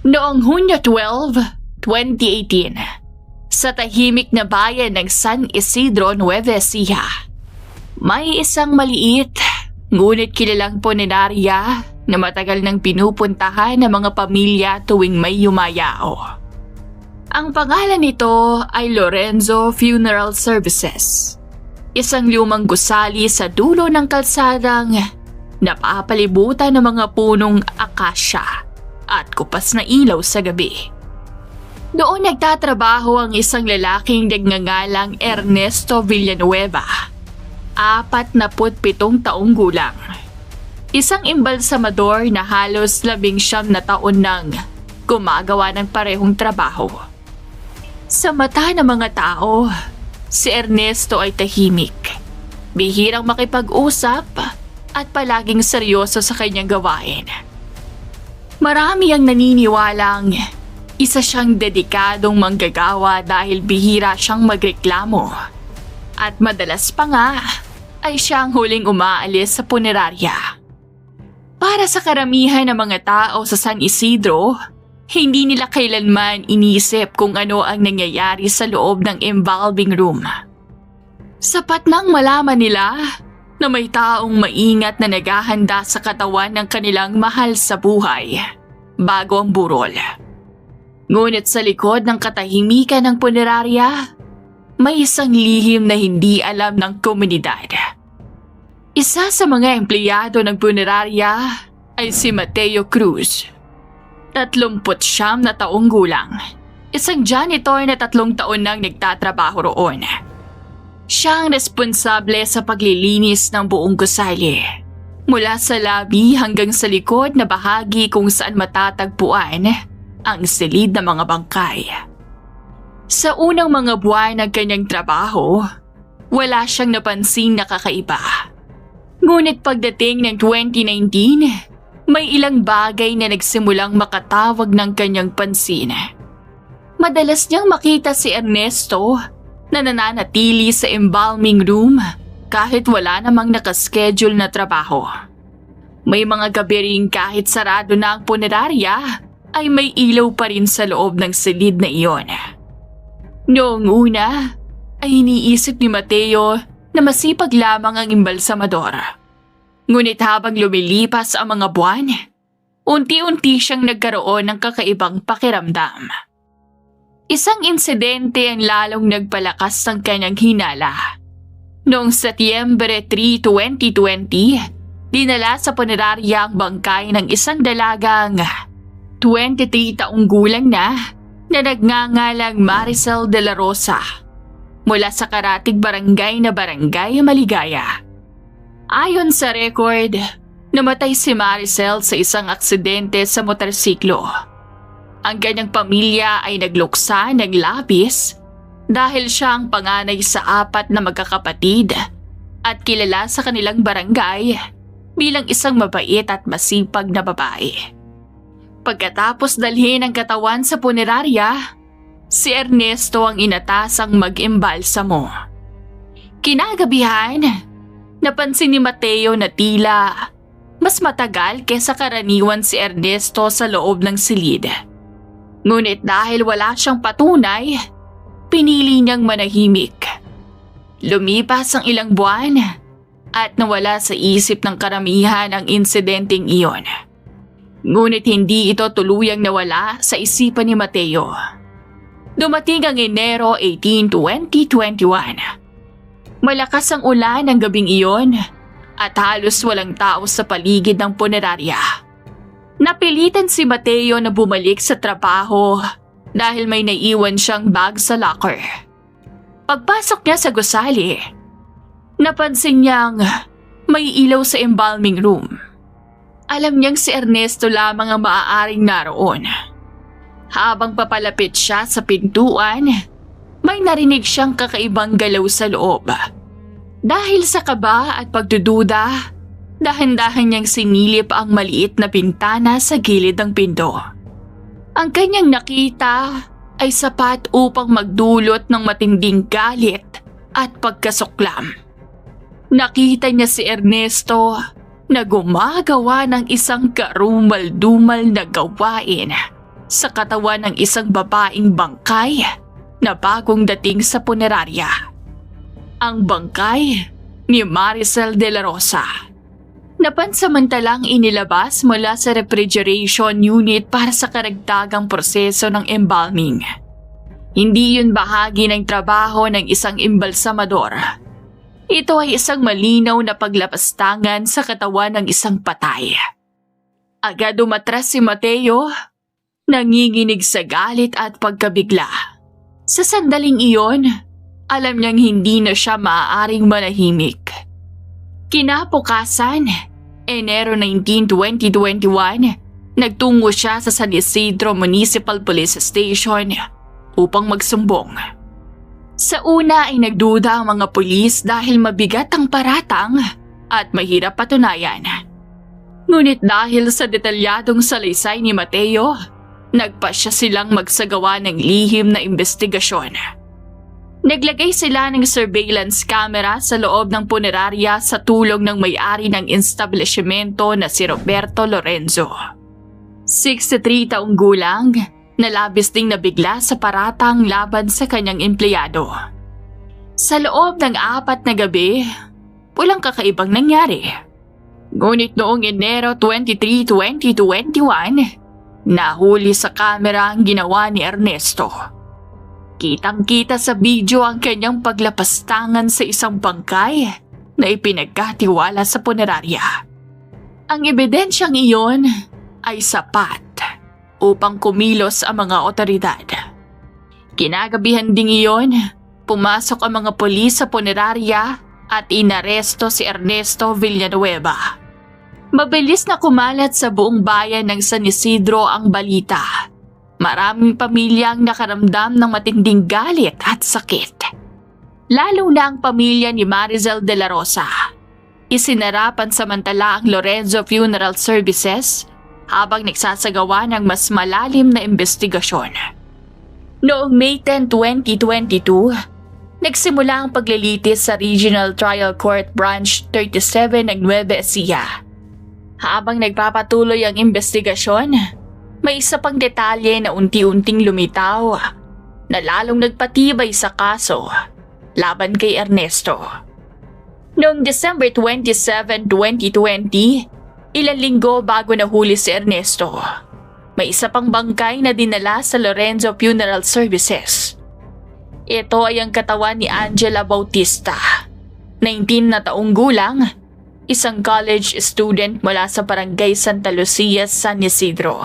Noong Hunyo 12, 2018, sa tahimik na bayan ng San Isidro, Nueva Ecija, may isang maliit ngunit kilalang punerarya na matagal nang pinupuntahan ng mga pamilya tuwing may yumayao. Ang pangalan nito ay Lorenzo Funeral Services, isang lumang gusali sa dulo ng kalsadang napapalibutan ng mga punong akasya at kupas na ilaw sa gabi. Doon nagtatrabaho ang isang lalaking nagngangalang Ernesto Villanueva, 47 taong gulang. Isang embalsamador na halos 19 na taon nang gumagawa ng parehong trabaho. Sa mata ng mga tao, si Ernesto ay tahimik, bihirang makipag-usap at palaging seryoso sa kanyang gawain. Marami ang naniniwalang isa siyang dedikadong manggagawa dahil bihira siyang magreklamo. At madalas pa nga ay siyang huling umaalis sa punerarya. Para sa karamihan ng mga tao sa San Isidro, hindi nila kailanman inisip kung ano ang nangyayari sa loob ng embalming room. Sapat nang malaman nila na may taong maingat na naghahanda sa katawan ng kanilang mahal sa buhay bago ang burol. Ngunit sa likod ng katahimikan ng punerarya, may isang lihim na hindi alam ng komunidad. Isa sa mga empleyado ng punerarya ay si Mateo Cruz, 39 na taong gulang, isang janitor na 3 taon nang nagtatrabaho roon. Siya ang responsable sa paglilinis ng buong gusali, mula sa labi hanggang sa likod na bahagi kung saan matatagpuan ang silid ng mga bangkay. Sa unang mga buwan ng kanyang trabaho, wala siyang napansin na kakaiba. Ngunit pagdating ng 2019, may ilang bagay na nagsimulang makatawag ng kanyang pansin. Madalas niyang makita si Ernesto na nananatili sa embalming room kahit wala namang nakaschedule na trabaho. May mga gabi ring kahit sarado na ang punerarya ay may ilaw pa rin sa loob ng silid na iyon. Noong una ay iniisip ni Mateo na masipag lamang ang embalsamador. Ngunit habang lumilipas ang mga buwan, unti-unti siyang nagkaroon ng kakaibang pakiramdam. Isang insidente ang lalong nagpalakas ng kanyang hinala. Noong Setyembre 3, 2020, dinala sa punerarya ang bangkay ng isang dalagang 23 taong gulang na nagngangalang Maricel de la Rosa mula sa karatig barangay na Barangay Maligaya. Ayon sa record, namatay si Maricel sa isang aksidente sa motorsiklo. Ang kanyang pamilya ay nagluksa ng labis dahil siya ang panganay sa 4 na magkakapatid at kilala sa kanilang barangay bilang isang mabait at masipag na babae. Pagkatapos dalhin ang katawan sa punerarya, si Ernesto ang inatasang mag-embalsamo. Kinagabihan, napansin ni Mateo na tila mas matagal kaysa karaniwan si Ernesto sa loob ng silid. Ngunit dahil wala siyang patunay, pinili niyang manahimik. Lumipas ang ilang buwan at nawala sa isip ng karamihan ang insidenteng iyon. Ngunit hindi ito tuluyang nawala sa isipan ni Mateo. Dumating ang Enero 18, 2021. Malakas ang ulan ng gabing iyon at halos walang tao sa paligid ng punerarya. Napilitan si Mateo na bumalik sa trabaho dahil may naiwan siyang bag sa locker. Pagpasok niya sa gusali, napansin niyang may ilaw sa embalming room. Alam niyang si Ernesto lamang ang maaaring naroon. Habang papalapit siya sa pintuan, may narinig siyang kakaibang galaw sa loob. Dahil sa kaba at pagdududa, dahan-dahan niyang sinilip ang maliit na bintana sa gilid ng pinto. Ang kanyang nakita ay sapat upang magdulot ng matinding galit at pagkasuklam. Nakita niya si Ernesto na gumagawa ng isang karumal-dumal na gawain sa katawan ng isang babaeng bangkay na bagong dating sa punerarya. Ang bangkay ni Maricel de la Rosa. Napansamantalang inilabas mula sa refrigeration unit para sa karagdagang proseso ng embalming. Hindi yun bahagi ng trabaho ng isang embalsamador. Ito ay isang malinaw na paglapastangan sa katawan ng isang patay. Agad umatras si Mateo, nanginginig sa galit at pagkabigla. Sa sandaling iyon, alam niyang hindi na siya maaaring manahimik. Kinabukasan, Enero 19, 2021, nagtungo siya sa San Isidro Municipal Police Station upang magsumbong. Sa una ay nagduda ang mga pulis dahil mabigat ang paratang at mahirap patunayan. Ngunit dahil sa detalyadong salaysay ni Mateo, nagpasya silang magsagawa ng lihim na investigasyon. Naglagay sila ng surveillance camera sa loob ng punerarya sa tulong ng may-ari ng establishmento na si Roberto Lorenzo. 63 taong gulang, na labis ding nabigla sa paratang laban sa kanyang empleyado. Sa loob ng 4 na gabi, walang kakaibang nangyari. Ngunit noong Enero 23, 2021, nahuli sa kamera ang ginawa ni Ernesto. Kitang-kita sa video ang kanyang paglapastangan sa isang bangkay na ipinagkatiwala sa punerarya. Ang ebidensyang iyon ay sapat upang kumilos ang mga otoridad. Kinagabihan ding iyon, pumasok ang mga pulis sa punerarya at inaresto si Ernesto Villanueva. Mabilis na kumalat sa buong bayan ng San Isidro ang balita. Maraming pamilyang nakaramdam ng matinding galit at sakit. Lalo na ang pamilya ni Maricel de la Rosa. Isinara pansamantala ang Lorenzo Funeral Services habang nagsasagawa ng mas malalim na investigasyon. Noong May 10, 2022, nagsimula ang paglilitis sa Regional Trial Court Branch 37 ng Nueva Ecija. Habang nagpapatuloy ang investigasyon, may isa pang detalye na unti-unting lumitaw na lalong nagpatibay sa kaso laban kay Ernesto. Noong December 27, 2020, ilang linggo bago nahuli si Ernesto, may isa pang bangkay na dinala sa Lorenzo Funeral Services. Ito ay ang katawan ni Angela Bautista, 19 na taong gulang, isang college student mula sa barangay Santa Lucia, San Isidro.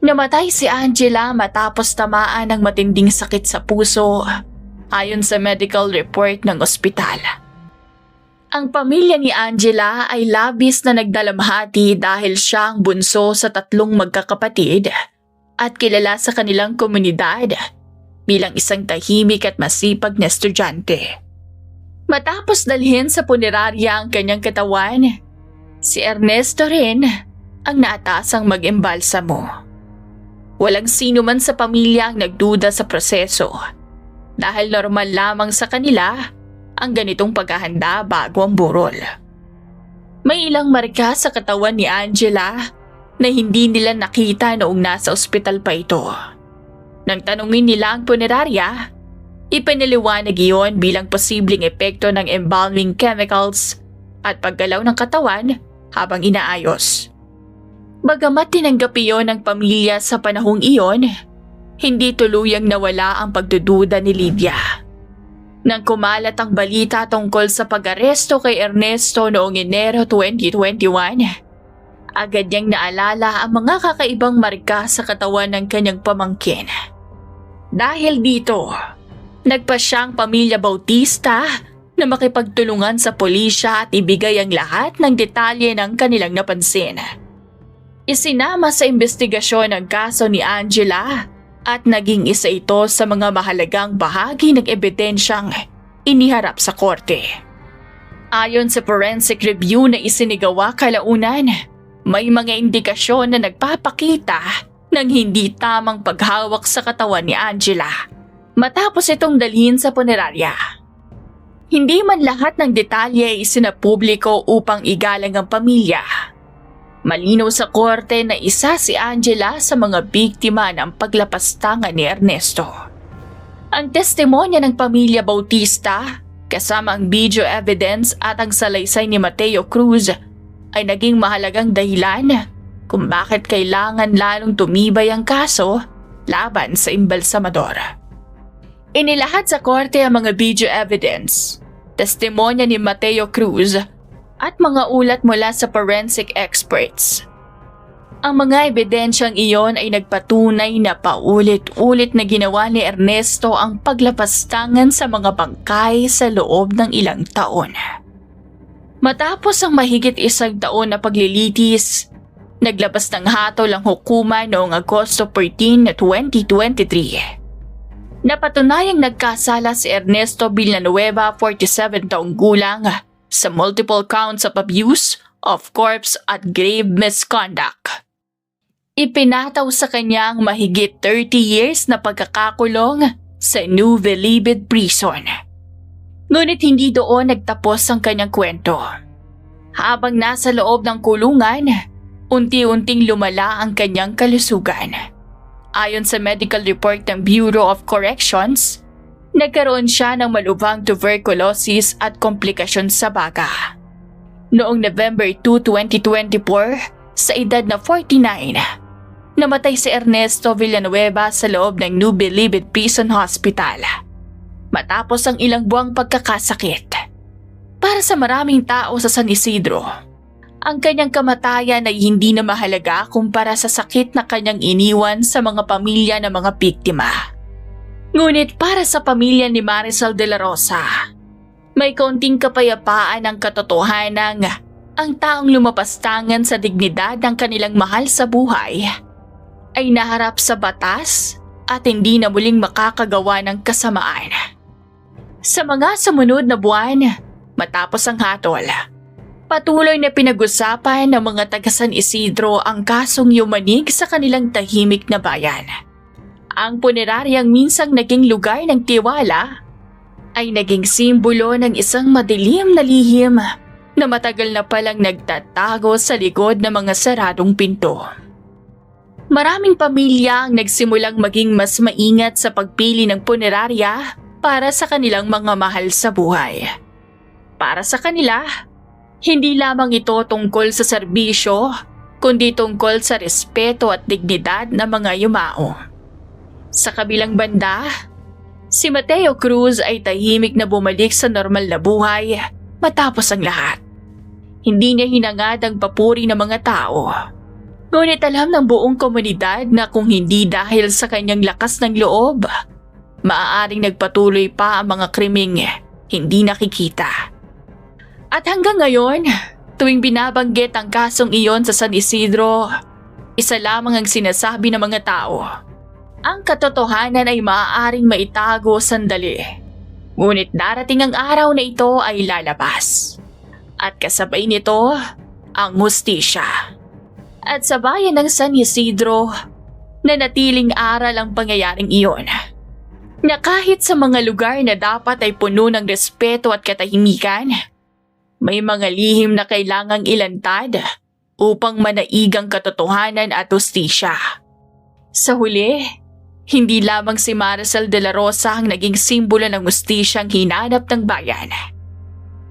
Namatay si Angela matapos tamaan ng matinding sakit sa puso, ayon sa medical report ng ospital. Ang pamilya ni Angela ay labis na nagdalamhati dahil siya ang bunso sa 3 magkakapatid at kilala sa kanilang komunidad bilang isang tahimik at masipag na estudyante. Matapos dalhin sa punerarya ang kanyang katawan, si Ernesto rin ang naatasang mag-embalsamo. Walang sino man sa pamilya ang nagduda sa proseso dahil normal lamang sa kanila ang ganitong paghahanda bago ang burol. May ilang marka sa katawan ni Angela na hindi nila nakita noong nasa ospital pa ito. Nang tanungin nila ang punerarya, ipinaliwanag iyon bilang posibleng epekto ng embalming chemicals at paggalaw ng katawan habang inaayos. Bagamat tinanggap iyon ng pamilya sa panahong iyon, hindi tuluyang nawala ang pagdududa ni Lydia. Nang kumalat ang balita tungkol sa pag-aresto kay Ernesto noong Enero 2021, agad niyang naalala ang mga kakaibang marka sa katawan ng kanyang pamangkin. Dahil dito, nagpa siyang pamilya Bautista na makipagtulungan sa pulisya at ibigay ang lahat ng detalye ng kanilang napansin. Isinama sa investigasyon ang kaso ni Angela at naging isa ito sa mga mahalagang bahagi ng ebidensyang iniharap sa korte. Ayon sa forensic review na isinigawa kalaunan, may mga indikasyon na nagpapakita ng hindi tamang paghawak sa katawan ni Angela matapos itong dalhin sa punerarya. Hindi man lahat ng detalye ay isinapubliko upang igalang ang pamilya. Malinaw sa korte na isa si Angela sa mga biktima ng paglapastangan ni Ernesto. Ang testimonya ng pamilya Bautista, kasama ang video evidence at ang salaysay ni Mateo Cruz ay naging mahalagang dahilan kung bakit kailangan lalong tumibay ang kaso laban sa embalsamador. Inilahad sa korte ang mga video evidence, testimonya ni Mateo Cruz at mga ulat mula sa forensic experts. Ang mga ebidensyang iyon ay nagpatunay na paulit-ulit na ginawa ni Ernesto ang paglapastangan sa mga bangkay sa loob ng ilang taon. Matapos ang mahigit 1 taon na paglilitis, naglabas ng hatol ang hukuman noong Agosto 14, 2023. Napatunayang nagkasala si Ernesto Villanueva, 47 taong gulang, sa multiple counts of abuse of corpse at grave misconduct. Ipinataw sa kanya ang mahigit 30 years na pagkakakulong sa New Bilibid Prison. Ngunit hindi doon nagtapos ang kanyang kwento. Habang nasa loob ng kulungan, unti-unting lumala ang kanyang kalusugan. Ayon sa medical report ng Bureau of Corrections, nagkaroon siya ng malubhang tuberculosis at komplikasyon sa baga. Noong November 2, 2024, sa edad na 49, namatay si Ernesto Villanueva sa loob ng New Bilibid Prison Hospital matapos ang ilang buwang pagkakasakit. Para sa maraming tao sa San Isidro, ang kanyang kamatayan ay hindi na mahalaga kumpara sa sakit na kanyang iniwan sa mga pamilya ng mga biktima. Ngunit para sa pamilya ni Maricel de la Rosa, may kaunting kapayapaan ang katotohanang ang taong lumapastangan sa dignidad ng kanilang mahal sa buhay ay naharap sa batas at hindi na muling makakagawa ng kasamaan. Sa mga sumunod na buwan, matapos ang hatol, patuloy na pinag-usapan ng mga taga San Isidro ang kasong yumanig sa kanilang tahimik na bayan. Ang puneraryang minsang naging lugar ng tiwala ay naging simbolo ng isang madilim na lihim na matagal na palang nagtatago sa likod ng mga saradong pinto. Maraming pamilya ang nagsimulang maging mas maingat sa pagpili ng punerarya para sa kanilang mga mahal sa buhay. Para sa kanila, hindi lamang ito tungkol sa serbisyo, kundi tungkol sa respeto at dignidad ng mga yumao. Sa kabilang banda, si Mateo Cruz ay tahimik na bumalik sa normal na buhay matapos ang lahat. Hindi niya hinangad ang papuri ng mga tao. Ngunit alam ng buong komunidad na kung hindi dahil sa kanyang lakas ng loob, maaaring nagpatuloy pa ang mga krimeng hindi nakikita. At hanggang ngayon, tuwing binabanggit ang kasong iyon sa San Isidro, isa lamang ang sinasabi ng mga tao. Ang katotohanan ay maaaring maitago sandali. Ngunit darating ang araw na ito ay lalabas. At kasabay nito, ang hustisya. At sa bayan ng San Isidro, nanatiling aral ang pangyayaring iyon. Na kahit sa mga lugar na dapat ay puno ng respeto at katahimikan, may mga lihim na kailangang ilantad upang manaigang katotohanan at hustisya. Sa huli, hindi lamang si Maricel de la Rosa ang naging simbolo ng hustisyang hinanap ng bayan,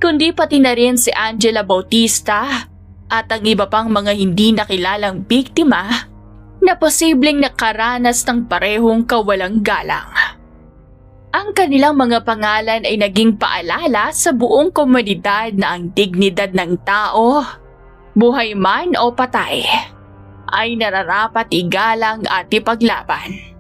kundi pati na rin si Angela Bautista at ang iba pang mga hindi nakilalang biktima na posibleng nakaranas ng parehong kawalang galang. Ang kanilang mga pangalan ay naging paalala sa buong komunidad na ang dignidad ng tao, buhay man o patay, ay nararapat igalang at ipaglaban.